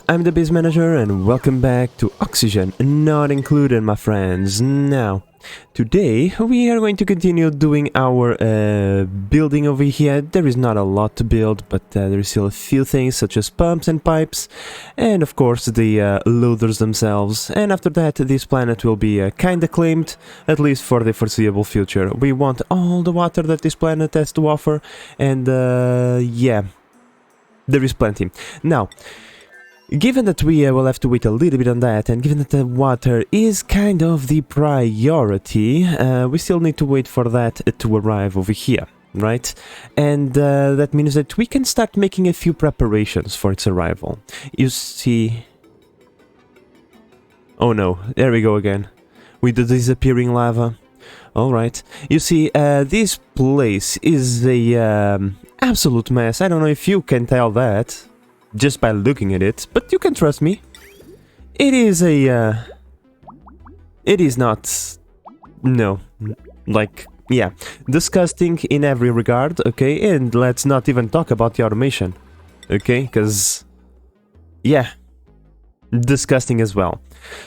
I'm the Biz Manager and welcome back to Oxygen Not Included, my friends. Now, today we are going to continue doing our building over here. There is not a lot to build, but there is still a few things such as pumps and pipes, and of course the loaders themselves. And after that, this planet will be kinda claimed, at least for the foreseeable future. We want all the water that this planet has to offer, and yeah, there is plenty. Now, given that we will have to wait a little bit on that, and given that the water is kind of the priority, we still need to wait for that to arrive over here, right? And that means that we can start making a few preparations for its arrival. You see... Oh no, there we go again. With the disappearing lava. Alright. You see, this place is a absolute mess. I don't know if you can tell that just by looking at it, but you can trust me. It is a... it is not... No. Like, yeah. Disgusting in every regard, okay? And let's not even talk about the automation, okay? Because... yeah. Disgusting as well.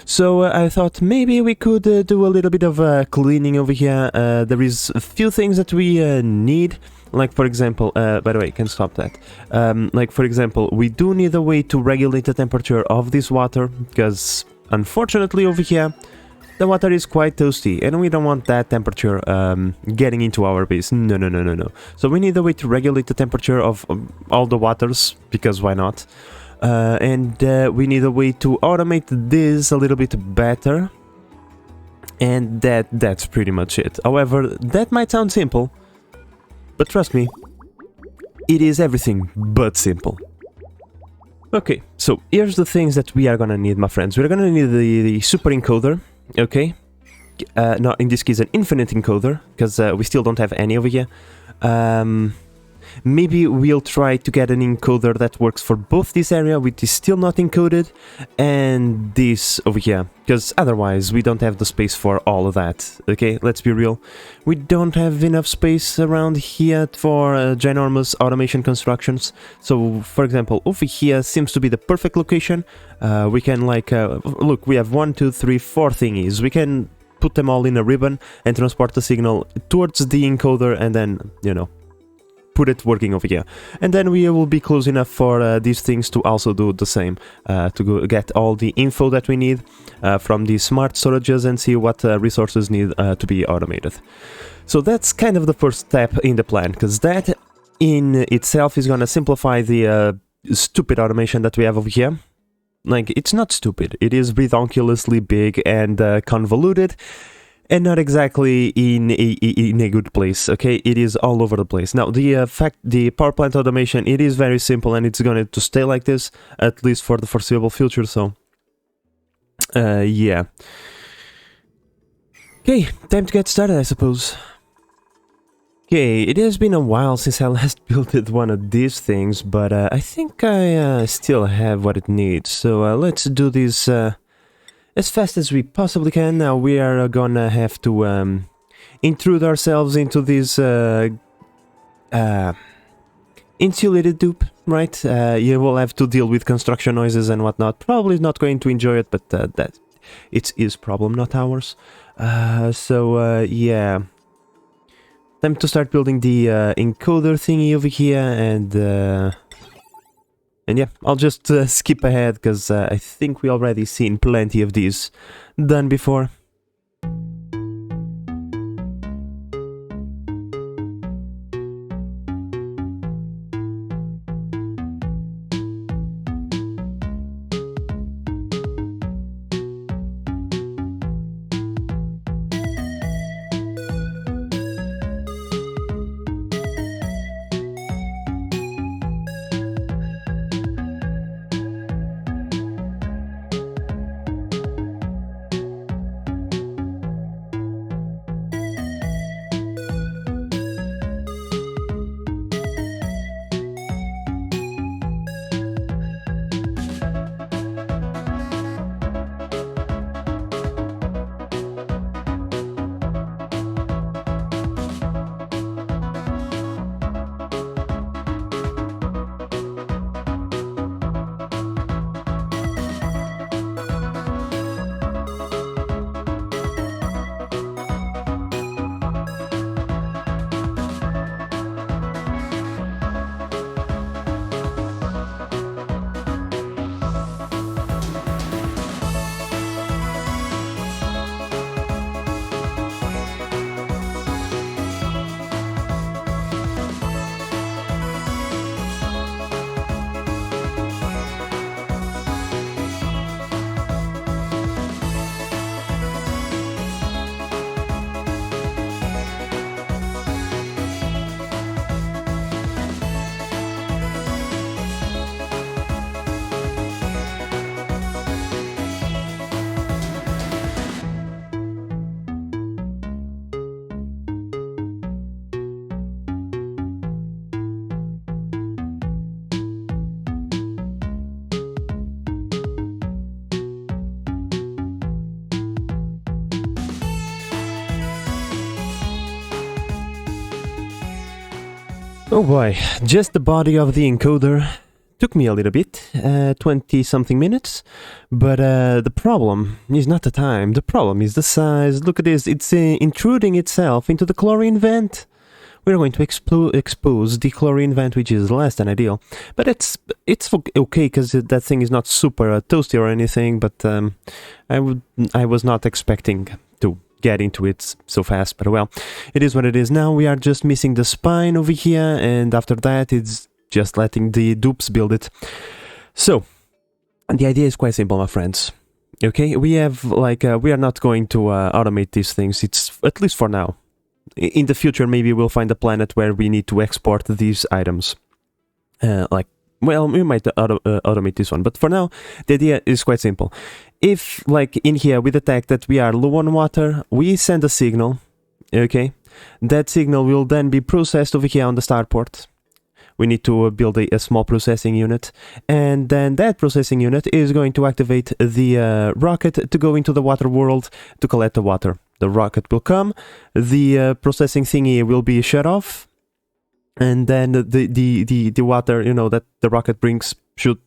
So I thought maybe we could do a little bit of cleaning over here. There is a few things that we need. Like, for example, by the way, can stop that. Like, for example, we do need a way to regulate the temperature of this water, because, unfortunately, over here, the water is quite toasty, and we don't want that temperature getting into our base. No, no, no, no, no. So we need a way to regulate the temperature of all the waters, because why not? And we need a way to automate this a little bit better, and that's pretty much it. However, that might sound simple, but trust me, it is everything but simple. Okay, so here's the things that we are gonna need, my friends. We're gonna need the super encoder, okay? No, in this case an infinite encoder, because we still don't have any over here. Maybe we'll try to get an encoder that works for both this area, which is still not encoded, and this over here, because otherwise we don't have the space for all of that, okay? Let's be real. We don't have enough space around here for ginormous automation constructions. So, for example, over here seems to be the perfect location. We can, like, look, we have 1, 2, 3, 4 thingies. We can put them all in a ribbon and transport the signal towards the encoder and then, you know, put it working over here, and then we will be close enough for these things to also do the same, to get all the info that we need from the smart storages and see what resources need to be automated. So that's kind of the first step in the plan, because that in itself is gonna simplify the stupid automation that we have over here. Like, it's not stupid, it is redonkulously big and convoluted, and not exactly in a good place, okay? It is all over the place. Now, the power plant automation, it is very simple, and it's going to stay like this, at least for the foreseeable future, so... yeah. Okay, time to get started, I suppose. Okay, it has been a while since I last built one of these things, but I think I still have what it needs, so let's do this... as fast as we possibly can. Now we are gonna have to intrude ourselves into this insulated tube, right? You will have to deal with construction noises and whatnot. Probably not going to enjoy it, but that it's his problem, not ours. So yeah, time to start building the encoder thingy over here, and yeah, I'll just skip ahead, because I think we already seen plenty of these done before. Oh boy, just the body of the encoder took me a little bit, 20-something minutes, but the problem is not the time, the problem is the size. Look at this, it's intruding itself into the chlorine vent. We're going to expose the chlorine vent, which is less than ideal, but it's okay because that thing is not super toasty or anything, but I was not expecting to get into it so fast, but well, it is what it is. Now we are just missing the spine over here, and after that it's just letting the dupes build it. So the idea is quite simple, my friends. Okay, we have we are not going to automate these things, it's at least for now. In the future, maybe we'll find a planet where we need to export these items. Well, we might automate this one, but for now, the idea is quite simple. If, in here, we detect that we are low on water, we send a signal, okay? That signal will then be processed over here on the starport. We need to build a small processing unit, and then that processing unit is going to activate the rocket to go into the water world to collect the water. The rocket will come, the processing thingy will be shut off, and then the water, that the rocket brings should,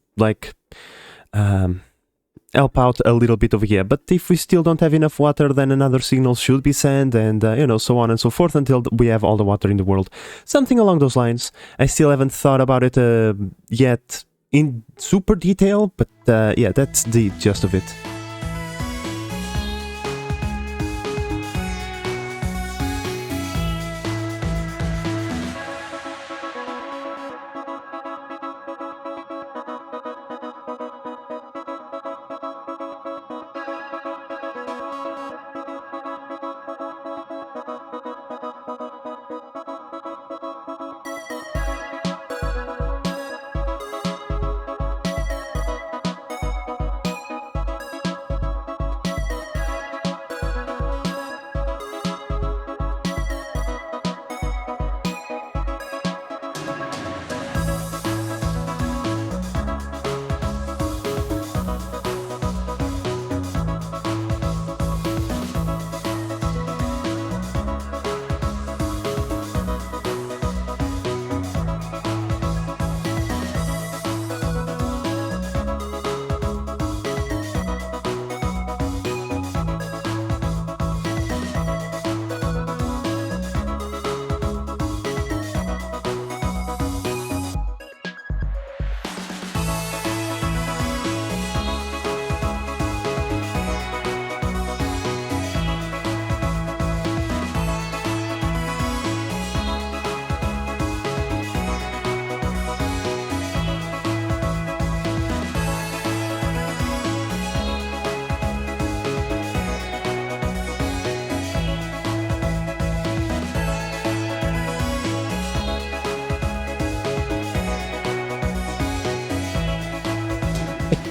help out a little bit over here. But if we still don't have enough water, then another signal should be sent, and, so on and so forth until we have all the water in the world. Something along those lines. I still haven't thought about it yet in super detail, but yeah, that's the gist of it.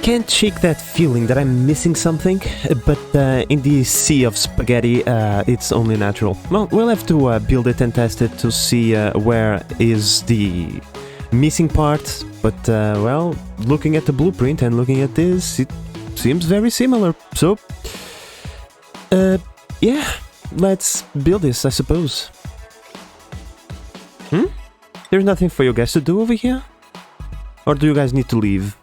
Can't shake that feeling that I'm missing something, but in the sea of spaghetti, it's only natural. Well, we'll have to build it and test it to see where is the missing part, but well, looking at the blueprint and looking at this, it seems very similar, so yeah, let's build this, I suppose. There's nothing for you guys to do over here? Or do you guys need to leave?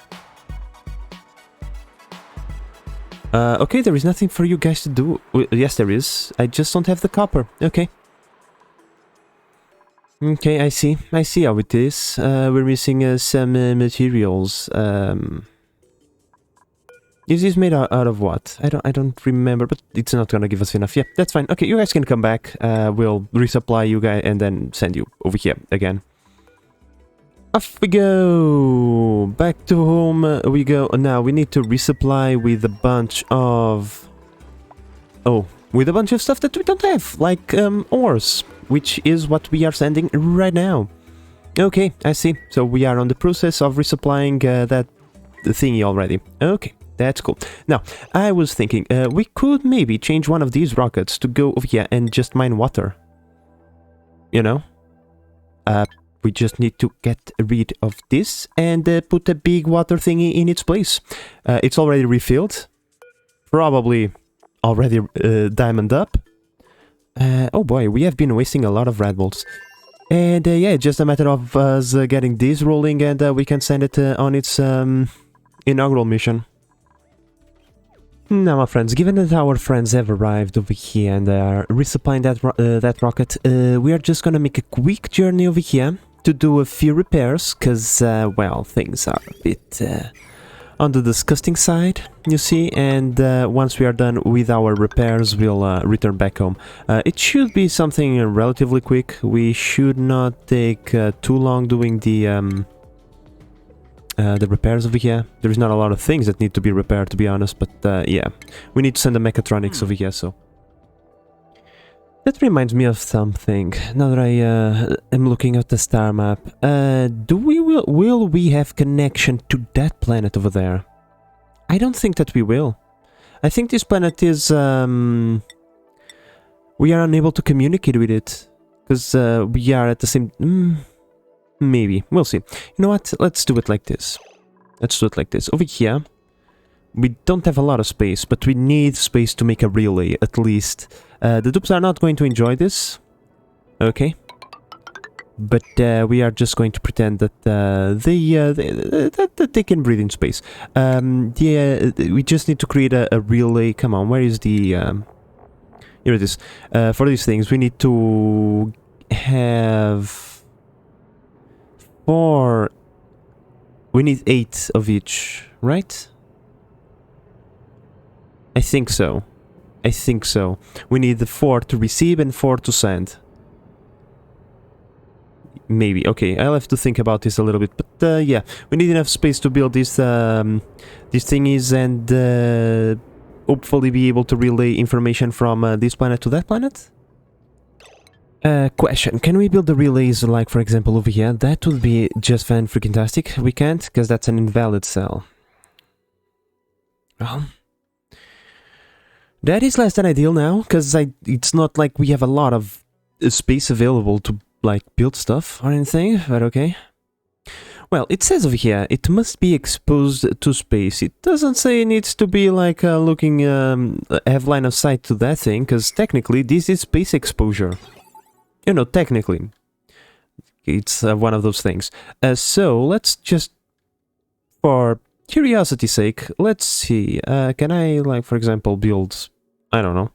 Okay, there is nothing for you guys to do. Yes, there is. I just don't have the copper. Okay. Okay, I see. I see how it is. We're missing some materials. Is this made out of what? I don't remember, but it's not gonna give us enough. Yeah, that's fine. Okay, you guys can come back. We'll resupply you guys and then send you over here again. Off we go! Back to home we go. Now we need to resupply with a bunch of... Oh, with a bunch of stuff that we don't have, like ores, which is what we are sending right now. Okay, I see. So we are on the process of resupplying that thingy already. Okay, that's cool. Now, I was thinking, we could maybe change one of these rockets to go over here and just mine water. You know? We just need to get rid of this and put a big water thingy in its place. It's already refilled. Probably already diamond up. Oh boy, we have been wasting a lot of red bolts. And yeah, just a matter of us getting this rolling, and we can send it on its inaugural mission. Now, my friends, given that our friends have arrived over here and are resupplying that rocket, we are just gonna make a quick journey over here to do a few repairs, because, well, things are a bit on the disgusting side, you see, and once we are done with our repairs, we'll return back home. It should be something relatively quick. We should not take too long doing the repairs over here. There's not a lot of things that need to be repaired, to be honest, but yeah, we need to send the mechatronics over here, so. That reminds me of something, now that I am looking at the star map. Will we have connection to that planet over there? I don't think that we will. I think this planet is, we are unable to communicate with it, because we are at the same... maybe. We'll see. You know what? Let's do it like this. Let's do it like this. Over here, we don't have a lot of space, but we need space to make a relay, at least. The dupes are not going to enjoy this. Okay. But we are just going to pretend that that they can breathe in space. Yeah, we just need to create a relay. Come on, where is the... here it is. For these things, we need to have... we need 8 of each, right? I think so. I think so. We need the 4 to receive and 4 to send. Maybe. Okay, I'll have to think about this a little bit. But yeah, we need enough space to build these thingies and hopefully be able to relay information from this planet to that planet. Question, can we build the relays like, for example, over here? That would be just fan-freaking-tastic. We can't, because that's an invalid cell. Well, that is less than ideal now, because it's not like we have a lot of space available to, like, build stuff or anything, but okay. Well, it says over here, it must be exposed to space. It doesn't say it needs to be, like, looking, have line of sight to that thing, because technically this is space exposure. You know, technically, it's one of those things. So, let's just, for curiosity's sake, let's see. Can I, like, for example, build, I don't know,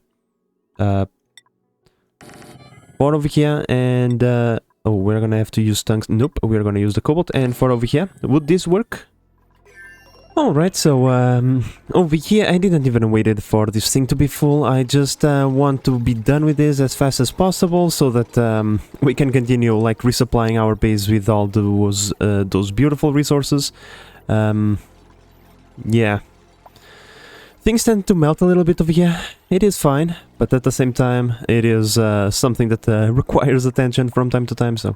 4 over here, and, oh, we're gonna have to use tungsten. Nope, we're gonna use the cobalt, and 4 over here. Would this work? Alright, so, over here, I didn't even wait for this thing to be full. I just want to be done with this as fast as possible, so that we can continue, like, resupplying our base with all those beautiful resources. Yeah. Things tend to melt a little bit over here. It is fine, but at the same time, it is something that requires attention from time to time, so...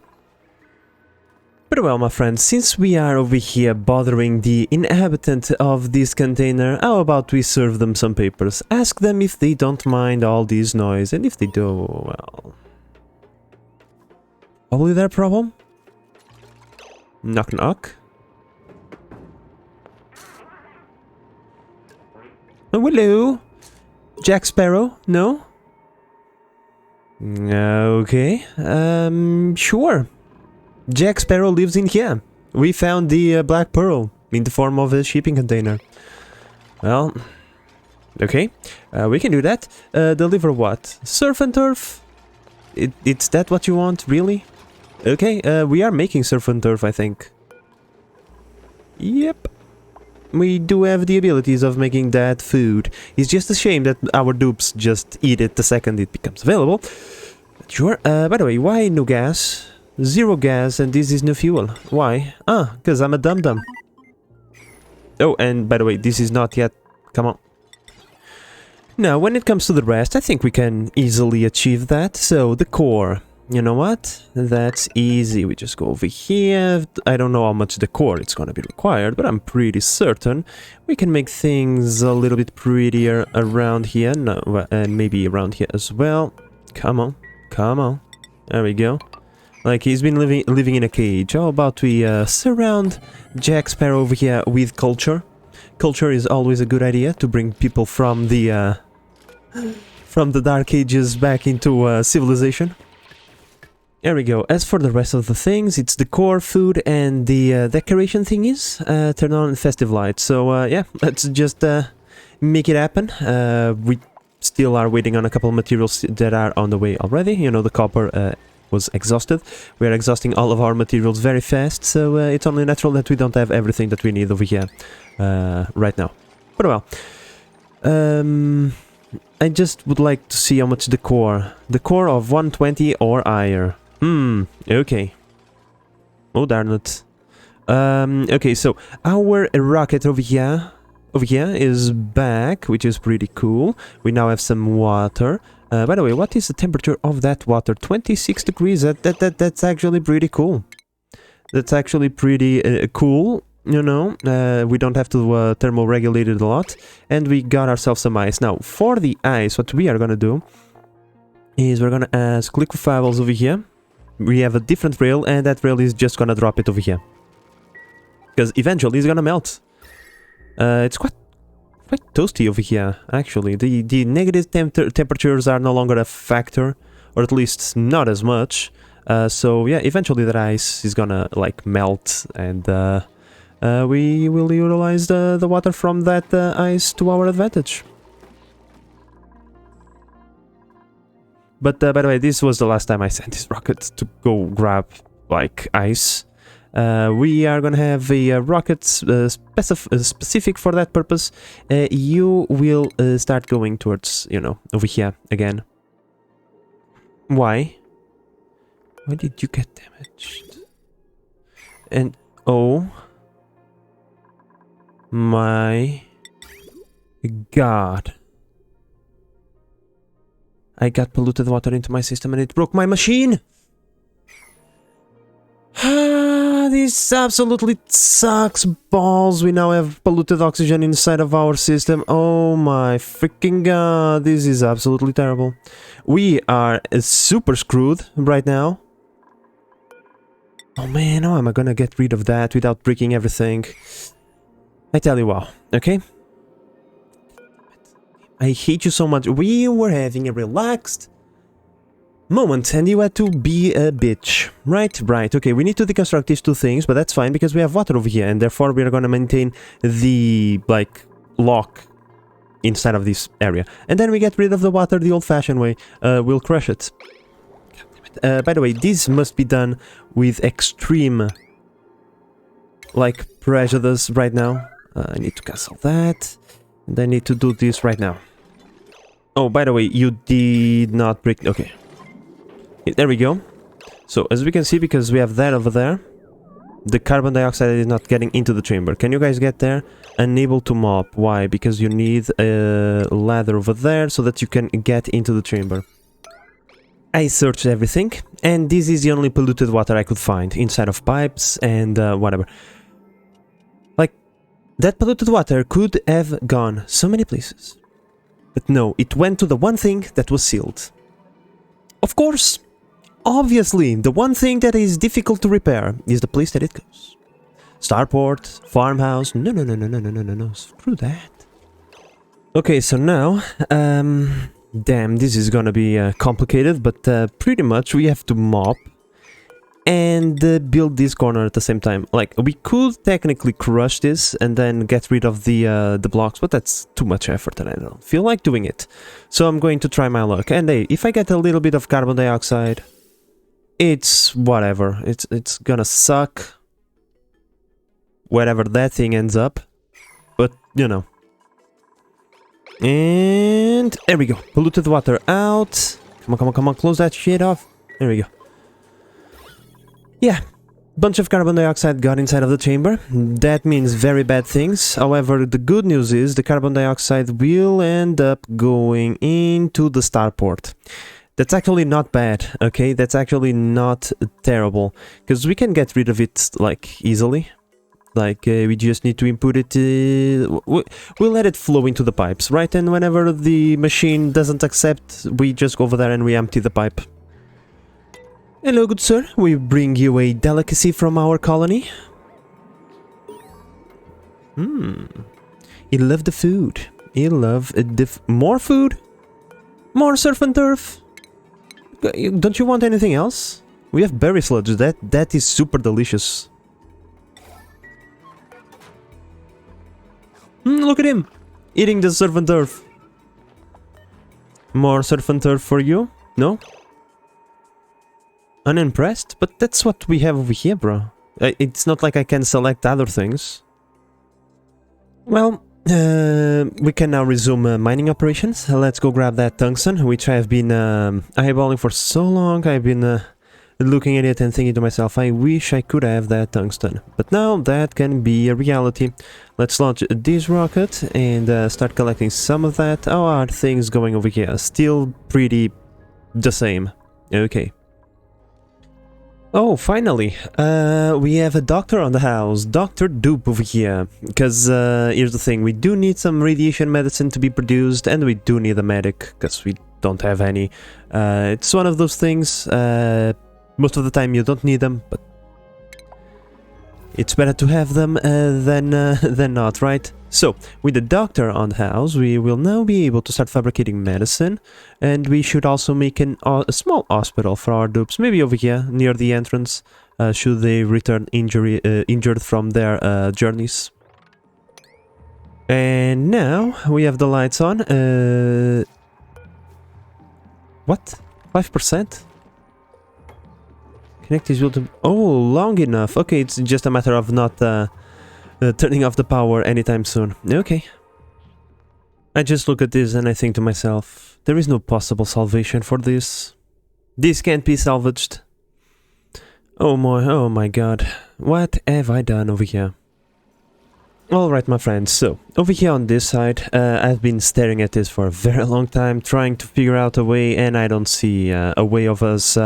But well, my friends, since we are over here bothering the inhabitant of this container, how about we serve them some papers? Ask them if they don't mind all this noise, and if they do, well... Probably their problem? Knock knock. Oh, hello? Jack Sparrow? No? Okay, sure. Jack Sparrow lives in here. We found the Black Pearl in the form of a shipping container. Well, okay, we can do that. Deliver what? Surf and turf? It's that what you want, really? Okay, we are making surf and turf, I think. Yep. We do have the abilities of making that food. It's just a shame that our dupes just eat it the second it becomes available. Sure, by the way, why no gas? 0 gas, and this is no fuel. Why? Ah, because I'm a dum-dum. Oh, and by the way, this is not yet... Come on. Now, when it comes to the rest, I think we can easily achieve that. So, the core. You know what? That's easy. We just go over here. I don't know how much decor it's gonna be required, but I'm pretty certain we can make things a little bit prettier around here. No, and maybe around here as well. Come on. Come on. There we go. Like, he's been living in a cage. How about we surround Jack Sparrow over here with culture? Culture is always a good idea to bring people from the Dark Ages back into civilization. There we go. As for the rest of the things, it's decor, food, and the decoration thingies. Turn on festive lights. So yeah, let's just make it happen. We still are waiting on a couple of materials that are on the way already. You know, the copper was exhausted. We are exhausting all of our materials very fast, so it's only natural that we don't have everything that we need over here right now. But well, I just would like to see how much decor. Decor of 120 or higher. Okay. Oh, darn it. Okay, so our rocket over here is back, which is pretty cool. We now have some water. By the way, what is the temperature of that water? 26 degrees. That's actually pretty cool. That's actually pretty cool. You know, we don't have to thermoregulate it a lot. And we got ourselves some ice. Now, for the ice, what we are gonna do is we're gonna ask liquefiables over here. We have a different rail, and that rail is just gonna drop it over here. Because eventually it's gonna melt. It's quite toasty over here, actually. The negative temperatures are no longer a factor, or at least not as much. So yeah, eventually that ice is gonna like melt, and we will utilize the water from that ice to our advantage. But by the way, this was the last time I sent this rocket to go grab like ice. We are gonna have a rocket specific for that purpose. You will start going towards, you know, over here again. Why? Why did you get damaged? And oh my god. I got polluted water into my system and it broke my machine! This absolutely sucks balls. We now have polluted oxygen inside of our system. Oh my freaking god. This is absolutely terrible. We are super screwed right now. Oh man, how am I gonna get rid of that without breaking everything? I tell you what, okay? I hate you so much. We were having a relaxed moment and you had to be a bitch. Right, okay, we need to deconstruct these two things, but that's fine because we have water over here and therefore we are going to maintain the, like, lock inside of this area. And then we get rid of the water the old-fashioned way. We'll crush it. By the way, this must be done with extreme, like, prejudice right now. I need to cancel that. And I need to do this right now. Oh, by the way, you did not break... Okay. There we go. So, as we can see, because we have that over there, the carbon dioxide is not getting into the chamber. Can you guys get there? Unable to mop. Why? Because you need a ladder over there so that you can get into the chamber. I searched everything, and this is the only polluted water I could find inside of pipes and whatever. Like, that polluted water could have gone so many places. But no, it went to the one thing that was sealed. Of course, obviously, the one thing that is difficult to repair is the place that it goes. Starport, farmhouse, no, screw that. Okay, so now, damn, this is gonna be complicated, but pretty much we have to mop and build this corner at the same time. Like, we could technically crush this and then get rid of the blocks, but that's too much effort and I don't feel like doing it. So I'm going to try my luck. And hey, if I get a little bit of carbon dioxide, it's whatever. It's gonna suck wherever that thing ends up. But, you know. And there we go. Polluted water out. Come on, close that shit off. There we go. Yeah, bunch of carbon dioxide got inside of the chamber. That means very bad things. However, the good news is the carbon dioxide will end up going into the starport. That's actually not bad, okay? That's actually not terrible. Because we can get rid of it, like, easily. Like, we just need to input it... we'll let it flow into the pipes, right? And whenever the machine doesn't accept, we just go over there and we empty the pipe. Hello, good sir. We bring you a delicacy from our colony. He loved the food. He loved more food? More surf and turf? Don't you want anything else? We have berry sludge. That is super delicious. Look at him! Eating the surf and turf. More surf and turf for you? No? Unimpressed? But that's what we have over here, bro. It's not like I can select other things. Well, we can now resume mining operations. Let's go grab that tungsten, which I've been eyeballing for so long. I've been looking at it and thinking to myself, I wish I could have that tungsten. But now that can be a reality. Let's launch this rocket and start collecting some of that. How are things going over here? Still pretty the same. Okay. Oh, finally, we have a doctor on the house, Dr. Dupe over here, because here's the thing, we do need some radiation medicine to be produced, and we do need a medic, because we don't have any. It's one of those things, most of the time you don't need them, but it's better to have them than not, right? So, with the doctor on the house, we will now be able to start fabricating medicine, and we should also make a small hospital for our dupes, maybe over here, near the entrance, should they return injured from their journeys. And now, we have the lights on. What? 5%? Connect is built to... Oh, long enough. Okay, it's just a matter of not... turning off the power anytime soon. Okay. I just look at this and I think to myself, there is no possible salvation for this. This can't be salvaged. Oh my god. What have I done over here? Alright, my friends, so, over here on this side, I've been staring at this for a very long time, trying to figure out a way, and I don't see a way of us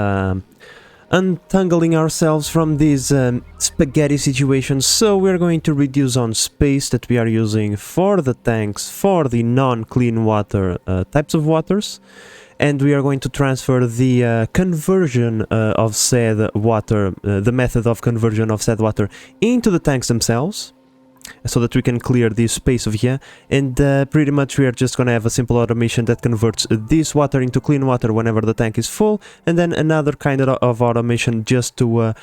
untangling ourselves from these spaghetti situations, so we're going to reduce on space that we are using for the tanks, for the non-clean water types of waters, and we are going to transfer the conversion of said water, the method of conversion of said water into the tanks themselves, so that we can clear this space over here, and pretty much we are just gonna have a simple automation that converts this water into clean water whenever the tank is full, and then another kind of automation just to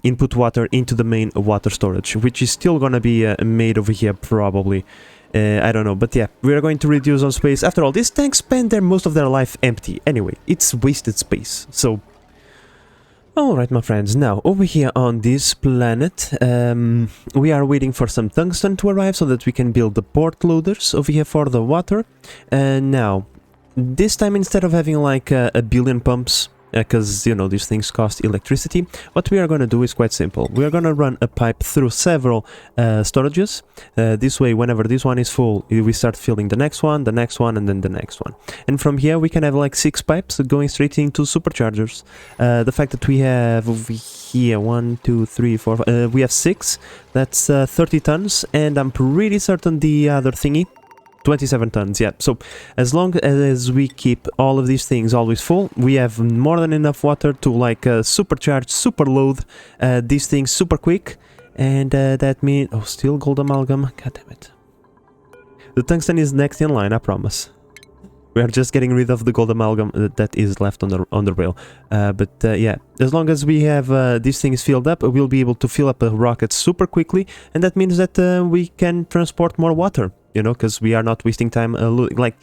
input water into the main water storage, which is still gonna be made over here probably. I don't know, but yeah, we are going to reduce on space. After all, these tanks spend most of their life empty anyway. It's wasted space, so... Alright, my friends, now, over here on this planet, we are waiting for some tungsten to arrive so that we can build the port loaders over here for the water. And now, this time instead of having like a billion pumps, because, you know, these things cost electricity, what we are going to do is quite simple. We are going to run a pipe through several storages. This way, whenever this one is full, we start filling the next one, and then the next one. And from here, we can have like 6 pipes going straight into superchargers. The fact that we have over here 1, 2, 3, 4, we have 6, that's 30 tons, and I'm pretty certain the other thingy 27 tons, yeah. So as long as we keep all of these things always full, we have more than enough water to like supercharge, superload these things super quick. And that means... Oh, still gold amalgam. God damn it. The tungsten is next in line, I promise. We are just getting rid of the gold amalgam that is left on the rail. But yeah, as long as we have these things filled up, we'll be able to fill up a rocket super quickly. And that means that we can transport more water. You know, because we are not wasting time, like,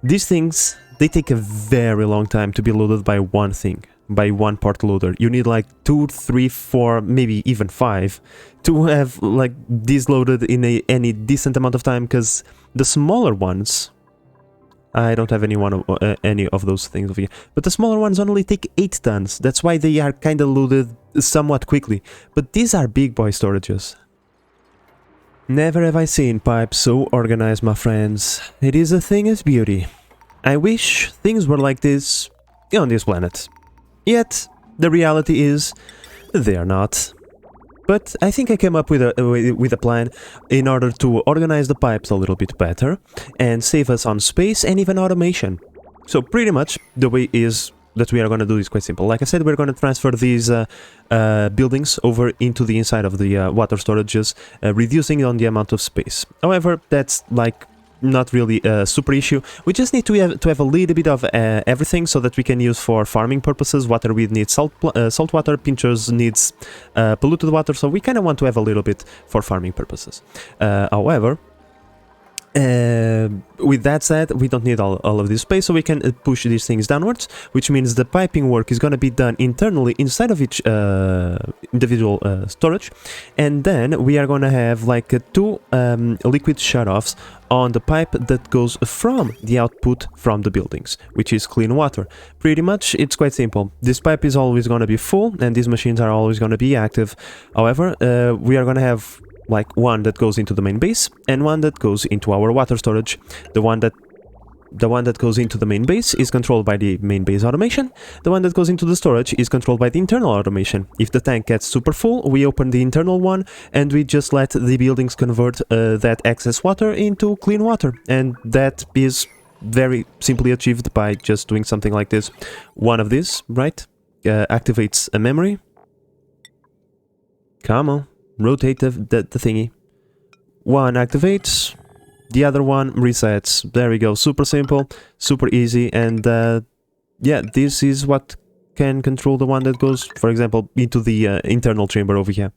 these things, they take a very long time to be loaded by one thing, by one port loader. You need like 2, 3, 4, maybe even 5 to have like these loaded in any decent amount of time, because the smaller ones, I don't have any of those things over here, but the smaller ones only take 8 tons, that's why they are kind of loaded somewhat quickly, but these are big boy storages. Never have I seen pipes so organized, my friends. It is a thing of beauty. I wish things were like this on this planet. Yet, the reality is, they are not. But I think I came up with a plan in order to organize the pipes a little bit better and save us on space and even automation. So pretty much the way is that we are going to do is quite simple. Like I said, we're going to transfer these buildings over into the inside of the water storages, reducing on the amount of space. However, that's like not really a super issue. We just need to have a little bit of everything so that we can use for farming purposes. Waterweed needs salt water, pinchers needs polluted water, so we kind of want to have a little bit for farming purposes. However, with that said, we don't need all of this space, so we can push these things downwards, which means the piping work is going to be done internally inside of each individual storage, and then we are going to have like two liquid shutoffs on the pipe that goes from the output from the buildings, which is clean water. Pretty much, it's quite simple. This pipe is always going to be full, and these machines are always going to be active. However, we are going to have like one that goes into the main base and one that goes into our water storage. The one that goes into the main base is controlled by the main base automation. The one that goes into the storage is controlled by the internal automation. If the tank gets super full, we open the internal one and we just let the buildings convert that excess water into clean water. And that is very simply achieved by just doing something like this. One of these, right, activates a memory. Come on. Rotate the thingy. One activates, the other one resets. There we go. Super simple, super easy, and yeah, this is what can control the one that goes, for example, into the internal chamber over here.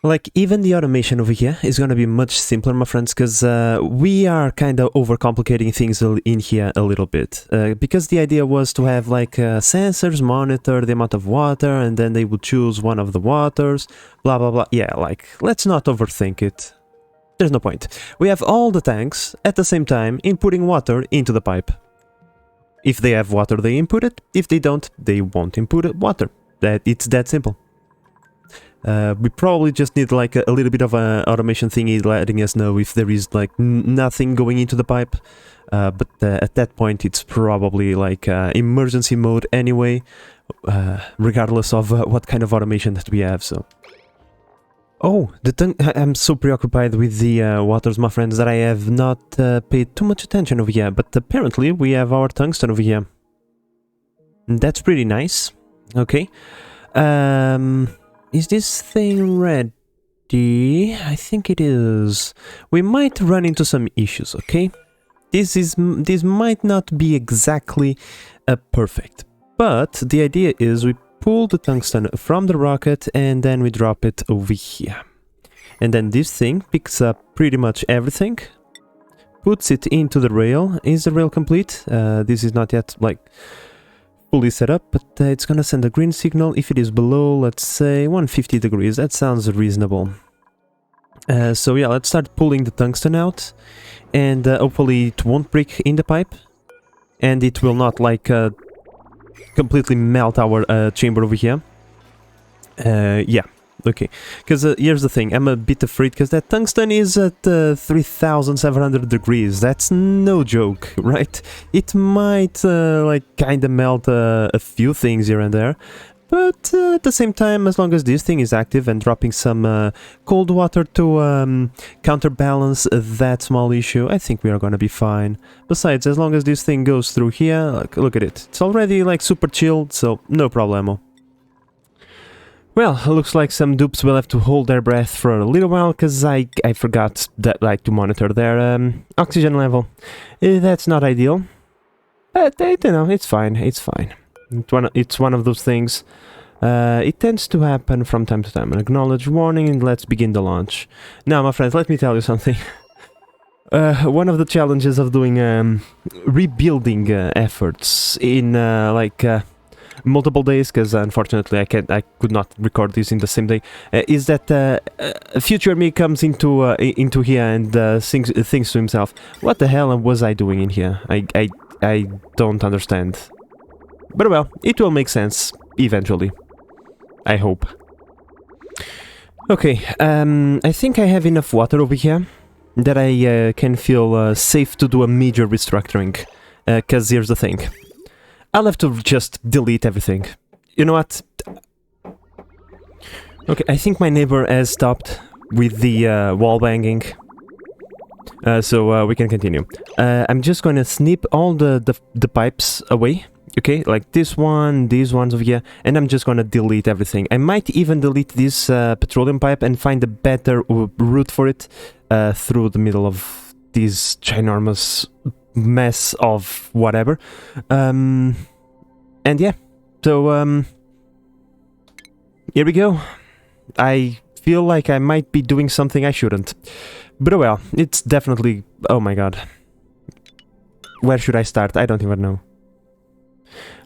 Like, even the automation over here is gonna be much simpler, my friends, because we are kind of overcomplicating things in here a little bit. Because the idea was to have, like, sensors monitor the amount of water, and then they would choose one of the waters, blah, blah, blah. Yeah, like, let's not overthink it. There's no point. We have all the tanks, at the same time, inputting water into the pipe. If they have water, they input it. If they don't, they won't input water. It's that simple. We probably just need like a little bit of an automation thingy letting us know if there is like nothing going into the pipe, but at that point it's probably like emergency mode anyway, regardless of what kind of automation that we have. So, oh, I'm so preoccupied with the waters, my friends, that I have not paid too much attention over here, but apparently we have our tungsten over here. That's pretty nice. Okay. Is this thing ready? I think it is. We might run into some issues, okay? This might not be exactly perfect, but the idea is we pull the tungsten from the rocket and then we drop it over here. And then this thing picks up pretty much everything, puts it into the rail. Is the rail complete? This is not yet like fully set up, but it's gonna send a green signal if it is below, let's say, 150 degrees. That sounds reasonable. So yeah, let's start pulling the tungsten out, and hopefully it won't break in the pipe, and it will not like completely melt our chamber over here. Yeah, okay, because here's the thing, I'm a bit afraid because that tungsten is at 3700 degrees. That's no joke, right? It might like kind of melt a few things here and there, but at the same time, as long as this thing is active and dropping some cold water to counterbalance that small issue, I think we are gonna be fine. Besides, as long as this thing goes through here, look at it, it's already like super chilled, so no problemo. Well, looks like some dupes will have to hold their breath for a little while, because I forgot that, like, to monitor their oxygen level. That's not ideal, but you know, it's fine, it's fine. It's one of those things. It tends to happen from time to time. An acknowledge warning, and let's begin the launch. Now, my friends, let me tell you something. One of the challenges of doing rebuilding efforts in multiple days, because unfortunately I could not record this in the same day, is that future me comes into here and thinks to himself, what the hell was I doing in here? I don't understand. But well, it will make sense eventually, I hope. Okay, I think I have enough water over here that I can feel safe to do a major restructuring, because here's the thing. I'll have to just delete everything. You know what? Okay, I think my neighbor has stopped with the wall banging. So we can continue. I'm just going to snip all the pipes away. Okay, like this one, these ones over here. And I'm just going to delete everything. I might even delete this petroleum pipe and find a better route for it through the middle of this ginormous mess of whatever. And yeah, so here we go. I feel like I might be doing something I shouldn't. But oh well, it's definitely... Oh my god. Where should I start? I don't even know.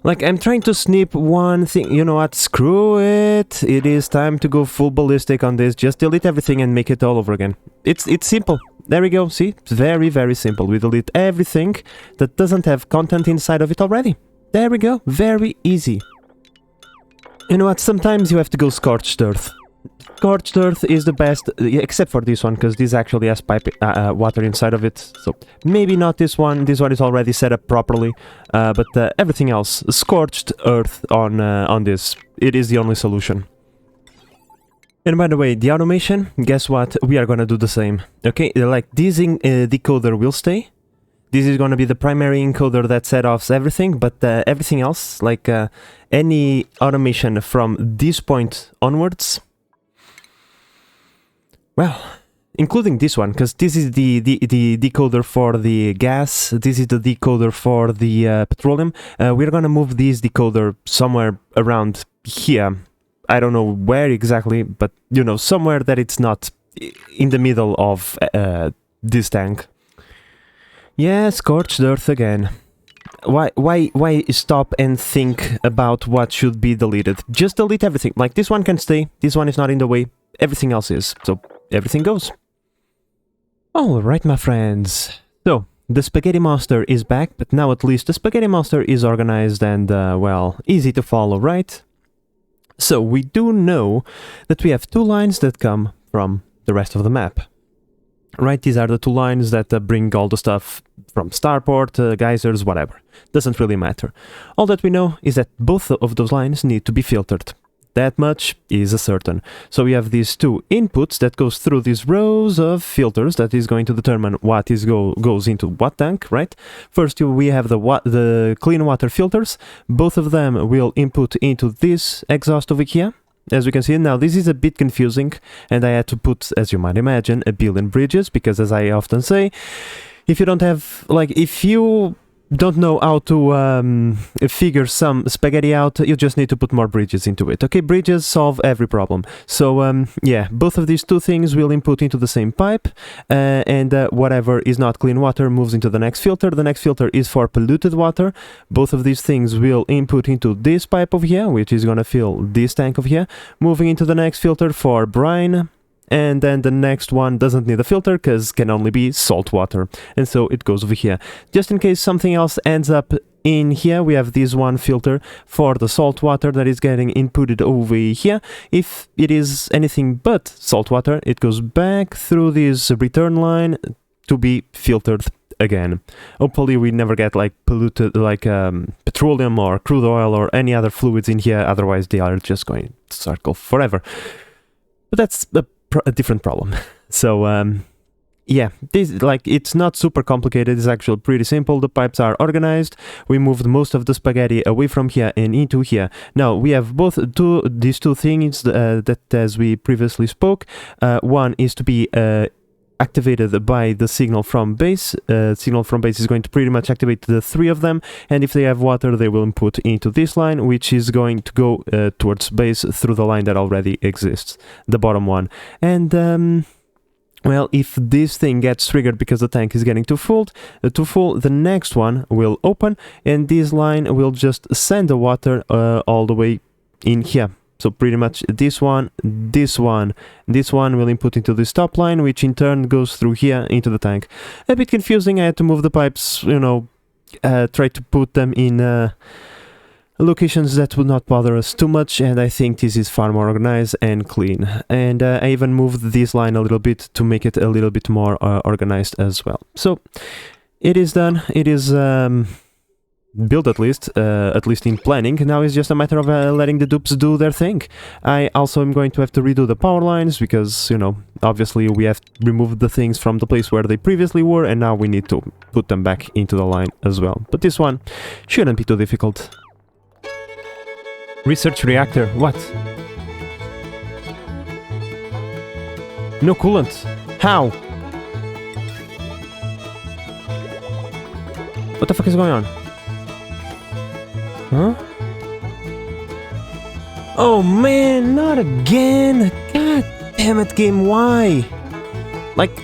Like, I'm trying to snip one thing. You know what? Screw it. It is time to go full ballistic on this. Just delete everything and make it all over again. It's simple. There we go. See? It's very, very simple. We delete everything that doesn't have content inside of it already. There we go. Very easy. You know what? Sometimes you have to go scorched earth. Scorched earth is the best, except for this one, because this actually has pipe water inside of it. So maybe not this one. This one is already set up properly, but everything else, scorched earth on this. It is the only solution. And by the way, the automation, guess what? We are gonna do the same. Okay, like this decoder will stay. This is gonna be the primary encoder that set off everything, but everything else, like any automation from this point onwards. Well, including this one, because this is the decoder for the gas, this is the decoder for the petroleum. We're gonna move this decoder somewhere around here. I don't know where exactly, but you know, somewhere that it's not in the middle of this tank. Yeah, scorched earth again. Why stop and think about what should be deleted? Just delete everything. Like, this one can stay, this one is not in the way, everything else is. So everything goes. Alright, my friends. So, the Spaghetti Monster is back, but now at least the Spaghetti Monster is organized and, well, easy to follow, right? So, we do know that we have two lines that come from the rest of the map. Right, these are the two lines that bring all the stuff from starport, geysers, whatever. Doesn't really matter. All that we know is that both of those lines need to be filtered. That much is a certain. So we have these two inputs that goes through these rows of filters that is going to determine what is goes into what tank, right? First we have the clean water filters. Both of them will input into this exhaust over here. As we can see now, this is a bit confusing, and I had to put, as you might imagine, a billion bridges, because as I often say, if you don't have, like, if you don't know how to figure some spaghetti out, you just need to put more bridges into it. Okay, bridges solve every problem. So yeah, both of these two things will input into the same pipe, and whatever is not clean water moves into the next filter. The next filter is for polluted water. Both of these things will input into this pipe over here, which is gonna fill this tank over here, moving into the next filter for brine. And then the next one doesn't need a filter because can only be salt water. And so it goes over here. Just in case something else ends up in here, we have this one filter for the salt water that is getting inputted over here. If it is anything but salt water, it goes back through this return line to be filtered again. Hopefully we never get like polluted, like petroleum or crude oil or any other fluids in here. Otherwise they are just going to circle forever. But that's a different problem. So yeah, this, like, it's not super complicated. It's actually pretty simple. The pipes are organized. We moved most of the spaghetti away from here and into here. Now we have both these two things that, as we previously spoke, one is to be activated by the signal from base. Signal from base is going to pretty much activate the three of them, and if they have water they will input into this line, which is going to go towards base through the line that already exists, the bottom one. And well, if this thing gets triggered because the tank is getting too full, the next one will open, and this line will just send the water all the way in here. So pretty much this one will input into this top line, which in turn goes through here into the tank. A bit confusing. I had to move the pipes, you know, try to put them in locations that would not bother us too much, and I think this is far more organized and clean. And I even moved this line a little bit to make it a little bit more organized as well. So it is done. It is built at least in planning. Now it's just a matter of letting the dupes do their thing. I also am going to have to redo the power lines because, you know, obviously we have removed the things from the place where they previously were, and now we need to put them back into the line as well. But this one shouldn't be too difficult. Research reactor, what? No coolant. How? What the fuck is going on? Huh? Oh man, not again! God damn it, game, why? Like...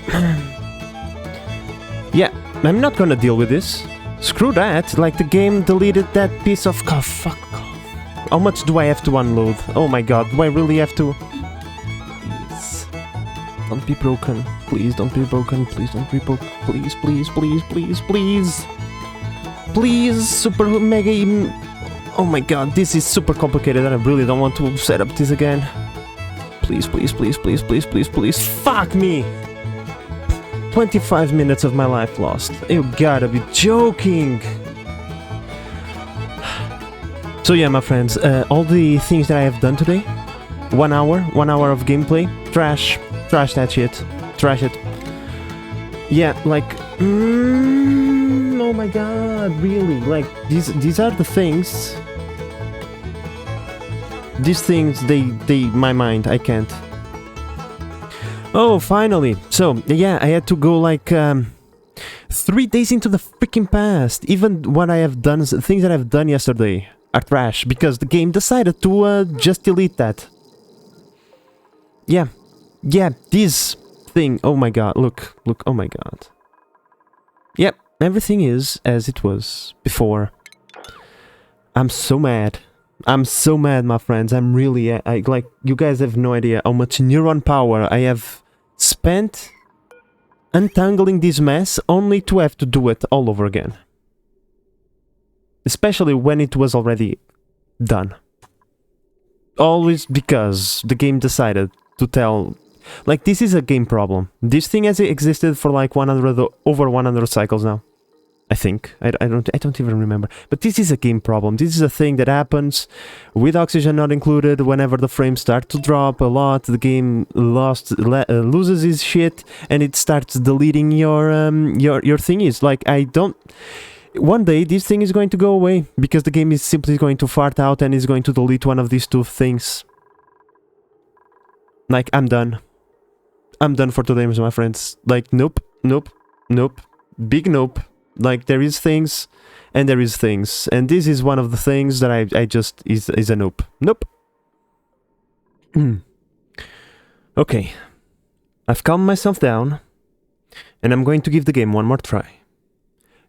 yeah, I'm not gonna deal with this. Screw that, like the game deleted that piece of... Oh, fuck off. How much do I have to unload? Oh my god, do I really have to... Please. Don't be broken. Please don't be broken. Please don't be broken. Please, please, please, please, please. Please, super mega... Oh my god, this is super complicated and I really don't want to set up this again. Please, please, please, please, please, please, please. Fuck me! 25 minutes of my life lost. You gotta be joking! So yeah, my friends, all the things that I have done today. 1 hour of gameplay. Trash that shit. Trash it. Yeah, like... oh my god, really? Like, these are the things... These things, they, my mind, I can't. Oh, finally! So, yeah, I had to go like, 3 days into the freaking past. Even what I have done, things that I've done yesterday are trash, because the game decided to, just delete that. Yeah, this thing, oh my god, look, oh my god. Yep, everything is as it was before. I'm so mad. I'm so mad, my friends. I'm really... like, you guys have no idea how much neuron power I have spent untangling this mess only to have to do it all over again. Especially when it was already done. Always because the game decided to tell... Like, this is a game problem. This thing has existed for like over 100 cycles now. I think. I don't even remember. But this is a game problem. This is a thing that happens with oxygen not included. Whenever the frames start to drop a lot, the game loses its shit and it starts deleting your thingies. Like, I don't... One day this thing is going to go away because the game is simply going to fart out and is going to delete one of these two things. Like, I'm done. I'm done for today, my friends. Like, nope. Big nope. Like, there is things, and there is things. And this is one of the things that I just... is a nope. Nope. Okay. I've calmed myself down, and I'm going to give the game one more try.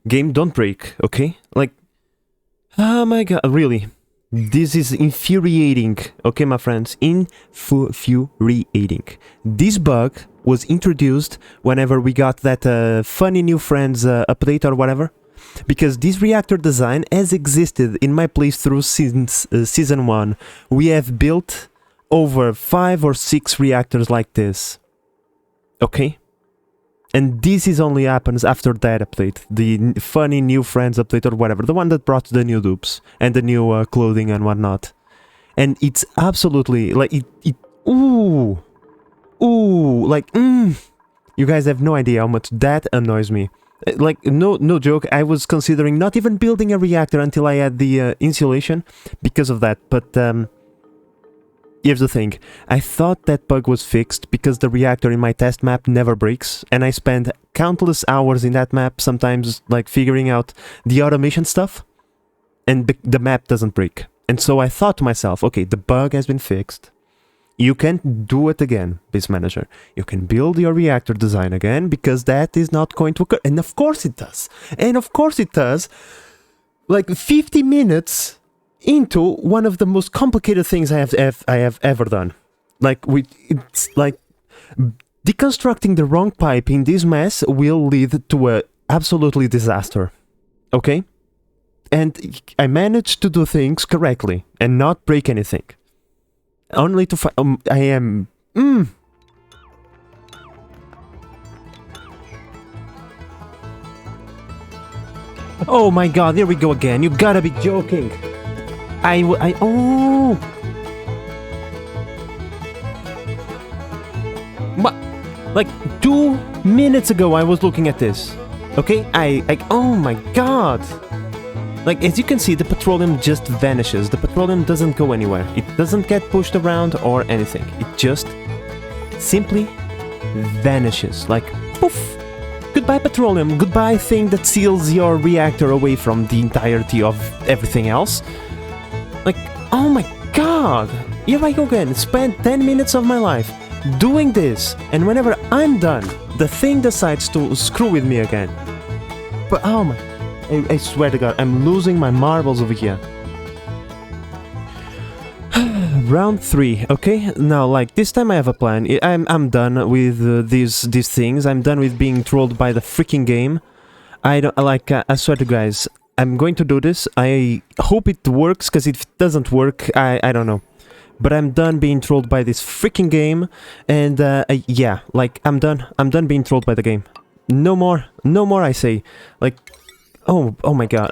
Game, don't break, okay? Like... Oh my god, really. This is infuriating, okay, my friends? Infuriating. This bug was introduced whenever we got that funny new friends update or whatever, because this reactor design has existed in my playthrough since season 1. We have built over 5 or 6 reactors like this, okay? And this is only happens after that update, the funny new friends update or whatever, the one that brought the new dupes and the new clothing and whatnot. And it's absolutely, like, ooh, like, you guys have no idea how much that annoys me. Like, no joke, I was considering not even building a reactor until I had the insulation because of that, but here's the thing. I thought that bug was fixed because the reactor in my test map never breaks, and I spend countless hours in that map, sometimes, like, figuring out the automation stuff, and the map doesn't break. And so I thought to myself, okay, the bug has been fixed. You can do it again, Base Manager. You can build your reactor design again, because that is not going to occur. And of course it does. And of course it does. Like 50 minutes into one of the most complicated things I have ever done. Like, it's like deconstructing the wrong pipe in this mess will lead to a absolutely disaster. Okay? And I managed to do things correctly and not break anything. Only to find... I am... Oh my god, here we go again. You gotta be joking. Oh! What? Like, 2 minutes ago I was looking at this. Okay? Oh my god! Like, as you can see, the petroleum just vanishes. The petroleum doesn't go anywhere. It doesn't get pushed around or anything. It just simply vanishes. Like, poof! Goodbye petroleum, goodbye thing that seals your reactor away from the entirety of everything else. Like, oh my god! Here I go again, spent 10 minutes of my life doing this, and whenever I'm done, the thing decides to screw with me again. But oh my... I swear to god, I'm losing my marbles over here. Round 3, okay? Now, like, this time I have a plan. I'm done with these things. I'm done with being trolled by the freaking game. I don't, like, I swear to guys, I'm going to do this. I hope it works, because if it doesn't work, I don't know. But I'm done being trolled by this freaking game, and yeah, like, I'm done being trolled by the game. No more, I say. Like, oh my god,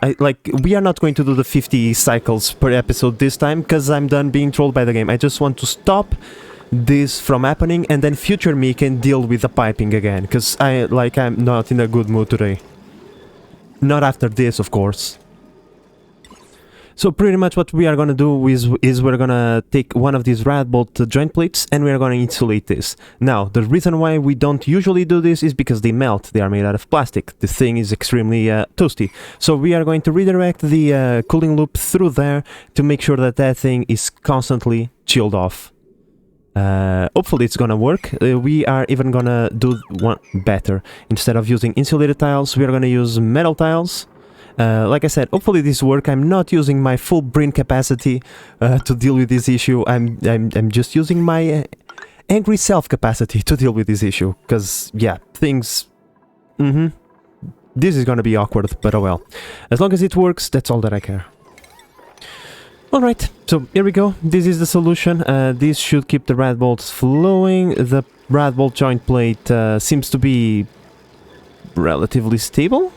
we are not going to do the 50 cycles per episode this time, because I'm done being trolled by the game. I just want to stop this from happening, and then future me can deal with the piping again, because I'm not in a good mood today. Not after this, of course. So pretty much what we are gonna do is we're gonna take one of these rad bolt joint plates and we're gonna insulate this. Now, the reason why we don't usually do this is because they melt. They are made out of plastic. The thing is extremely toasty. So we are going to redirect the cooling loop through there to make sure that that thing is constantly chilled off. Hopefully it's gonna work. We are even gonna do one better. Instead of using insulated tiles, we are gonna use metal tiles. Like I said, hopefully this works. I'm not using my full brain capacity to deal with this issue. I'm just using my angry self capacity to deal with this issue. Because, yeah, things... This is gonna be awkward, but oh well. As long as it works, that's all that I care. Alright, so here we go. This is the solution. This should keep the rad bolts flowing. The rad bolt joint plate seems to be relatively stable.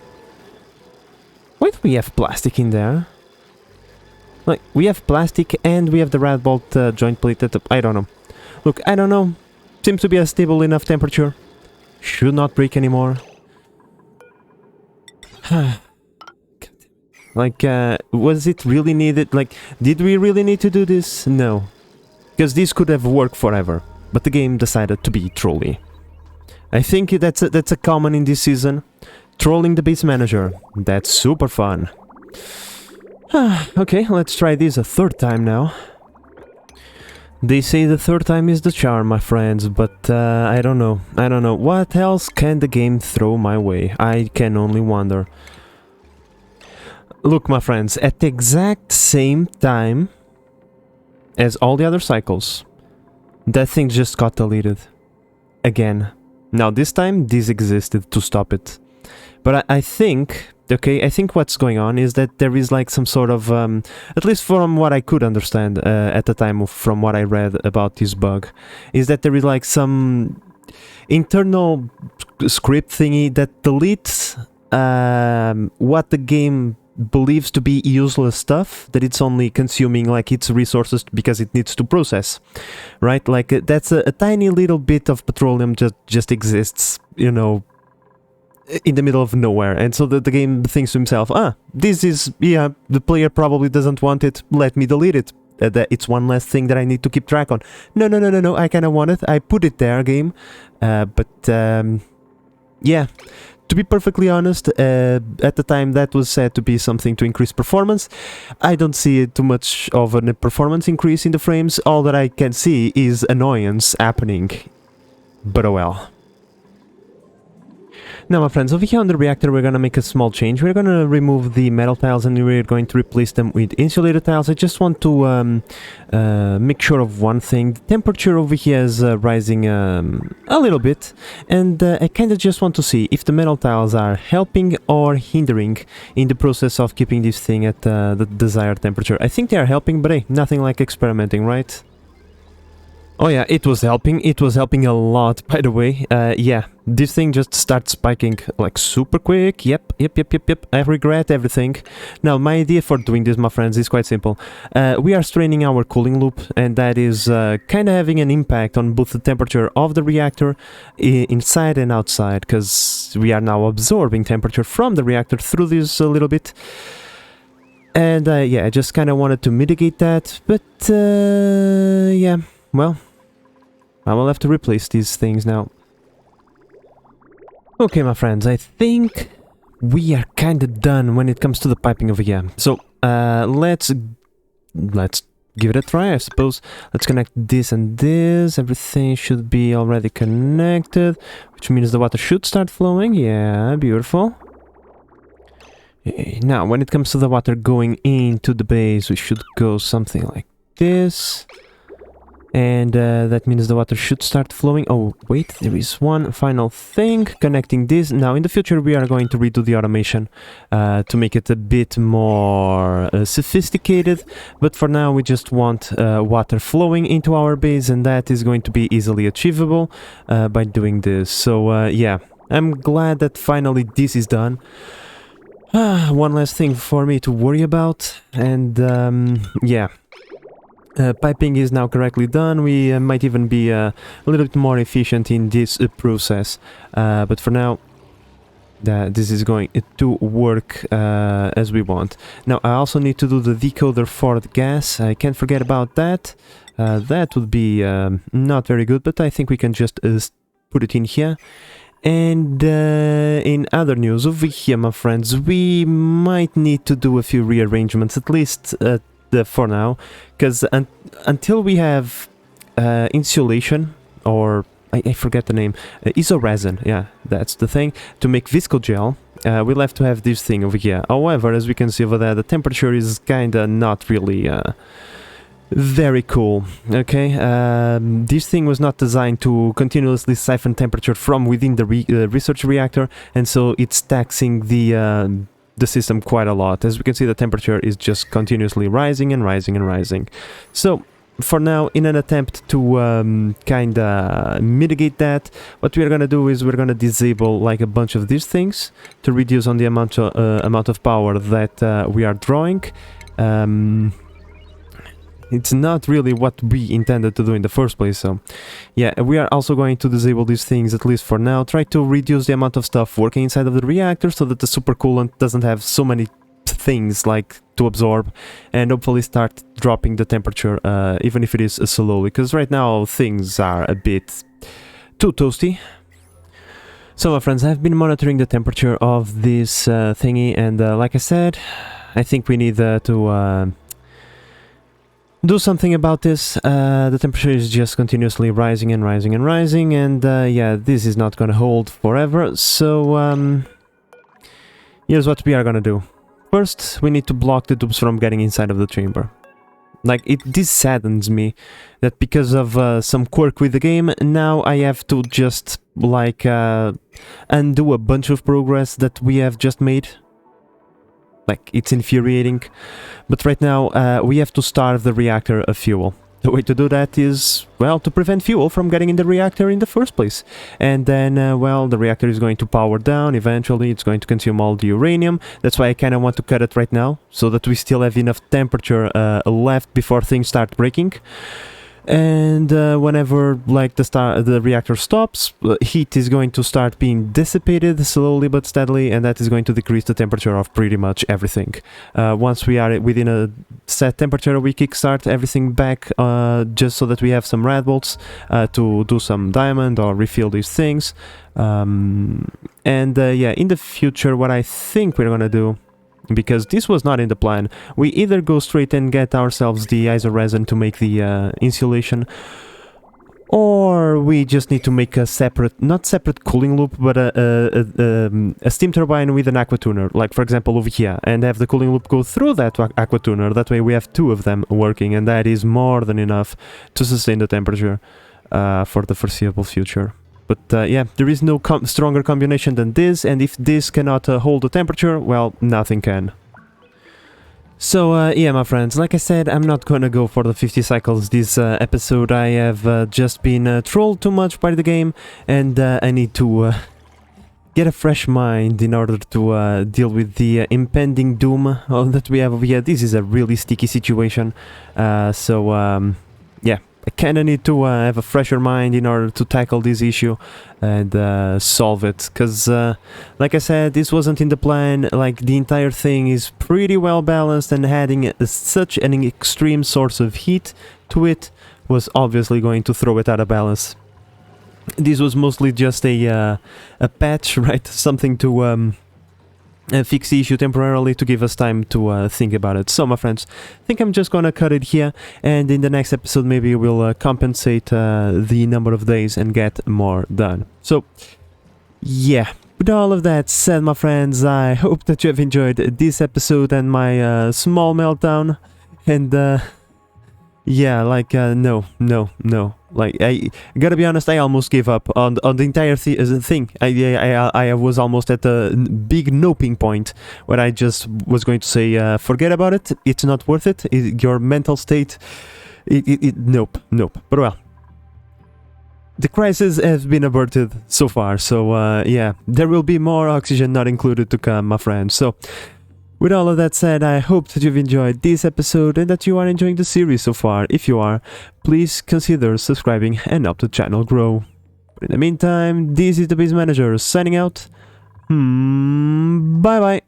Why do we have plastic in there? Like, we have plastic and we have the rad bolt joint plate at the... I don't know. Look, I don't know. Seems to be a stable enough temperature. Should not break anymore. Like, was it really needed? Like, did we really need to do this? No. Because this could have worked forever. But the game decided to be trolly. I think that's a common in this season. Trolling the base manager. That's super fun. Okay, let's try this a third time now. They say the third time is the charm, my friends, but I don't know. I don't know. What else can the game throw my way? I can only wonder. Look, my friends, at the exact same time as all the other cycles, that thing just got deleted. Again. Now, this time, this existed to stop it. But I think, okay, I think what's going on is that there is like some sort of, at least from what I could understand at the time from what I read about this bug, is that there is like some internal script thingy that deletes what the game believes to be useless stuff, that it's only consuming like its resources because it needs to process, right? Like that's a tiny little bit of petroleum just exists, you know, in the middle of nowhere, and so the game thinks to himself, this is, yeah, the player probably doesn't want it, let me delete it. It's one less thing that I need to keep track on. No, I kind of want it, I put it there, game. Yeah, to be perfectly honest, at the time that was said to be something to increase performance. I don't see too much of a performance increase in the frames. All that I can see is annoyance happening. But oh well. Now, my friends, over here on the reactor, we're going to make a small change. We're going to remove the metal tiles and we're going to replace them with insulated tiles. I just want to make sure of one thing. The temperature over here is rising a little bit, and I kind of just want to see if the metal tiles are helping or hindering in the process of keeping this thing at the desired temperature. I think they are helping, but hey, nothing like experimenting, right? Oh yeah, it was helping a lot, by the way. Yeah, this thing just starts spiking like super quick. Yep, I regret everything. Now, my idea for doing this, my friends, is quite simple. We are straining our cooling loop, and that is kind of having an impact on both the temperature of the reactor inside and outside, because we are now absorbing temperature from the reactor through this a little bit. And yeah, I just kind of wanted to mitigate that, but yeah, well, I will have to replace these things now. Okay, my friends, I think we are kind of done when it comes to the piping over here. So, let's give it a try, I suppose. Let's connect this and this. Everything should be already connected, which means the water should start flowing. Yeah, beautiful. Now, when it comes to the water going into the base, we should go something like this. And that means the water should start flowing. Oh, wait, there is one final thing connecting this. Now, in the future, we are going to redo the automation to make it a bit more sophisticated. But for now, we just want water flowing into our base, and that is going to be easily achievable by doing this. So, yeah, I'm glad that finally this is done. One last thing for me to worry about, and yeah. Piping is now correctly done. We might even be a little bit more efficient in this process, but for now this is going to work as we want. Now I also need to do the decoder for the gas. I can't forget about that. That would be not very good, but I think we can just put it in here. And in other news over here, my friends, we might need to do a few rearrangements, at least for now, because until we have insulation, or I forget the name, isoresin, yeah, that's the thing, to make viscogel, we'll have to have this thing over here. However, as we can see over there, the temperature is kinda not really very cool, okay? This thing was not designed to continuously siphon temperature from within the research reactor, and so it's taxing the system quite a lot. As we can see, the temperature is just continuously rising and rising and rising. So, for now, in an attempt to kinda mitigate that, what we are gonna do is we're gonna disable like a bunch of these things to reduce on the amount of power that we are drawing. It's not really what we intended to do in the first place, so yeah, we are also going to disable these things, at least for now. Try to reduce the amount of stuff working inside of the reactor so that the supercoolant doesn't have so many things like to absorb, and hopefully start dropping the temperature, even if it is slowly, because right now things are a bit too toasty. So my friends, I've been monitoring the temperature of this thingy, and like I said, I think we need to do something about this. The temperature is just continuously rising and rising and rising, and yeah, this is not gonna hold forever. So here's what we are gonna do. First, we need to block the tubes from getting inside of the chamber. Like, this saddens me that because of some quirk with the game, now I have to just like undo a bunch of progress that we have just made. Like, it's infuriating. But right now, we have to starve the reactor of fuel. The way to do that is, well, to prevent fuel from getting in the reactor in the first place. And then, well, the reactor is going to power down. Eventually, it's going to consume all the uranium. That's why I kind of want to cut it right now, so that we still have enough temperature left before things start breaking. And whenever like the reactor stops, heat is going to start being dissipated slowly but steadily, and that is going to decrease the temperature of pretty much everything. Once we are within a set temperature, we kickstart everything back, just so that we have some red bolts to do some diamond or refill these things. And yeah, in the future, what I think we're gonna do, because this was not in the plan, we either go straight and get ourselves the isoresin to make the insulation, or we just need to make a separate, not separate cooling loop, but a steam turbine with an aqua tuner, like for example over here, and have the cooling loop go through that aqua tuner. That way we have two of them working, and that is more than enough to sustain the temperature for the foreseeable future. But yeah, there is no stronger combination than this, and if this cannot hold the temperature, well, nothing can. So yeah, my friends, like I said, I'm not gonna go for the 50 cycles this episode. I have just been trolled too much by the game, and I need to get a fresh mind in order to deal with the impending doom that we have over here. This is a really sticky situation, so yeah. I kinda need to have a fresher mind in order to tackle this issue and solve it, because like I said, this wasn't in the plan. Like, the entire thing is pretty well balanced, and adding such an extreme source of heat to it was obviously going to throw it out of balance. This was mostly just a patch, right? Something to fix the issue temporarily to give us time to think about it. So, my friends, I think I'm just gonna cut it here, and in the next episode maybe we'll compensate the number of days and get more done. So, yeah. With all of that said, my friends, I hope that you have enjoyed this episode and my small meltdown. And yeah, like no. Like I gotta be honest, I almost gave up on the entire thing. I was almost at a big noping point where I just was going to say, forget about it. It's not worth it. Your mental state, nope. But well. The crisis has been averted so far, so yeah, there will be more oxygen not included to come, my friends. So, with all of that said, I hope that you've enjoyed this episode and that you are enjoying the series so far. If you are, please consider subscribing and help the channel grow. But in the meantime, this is the Biz Manager signing out. Bye bye.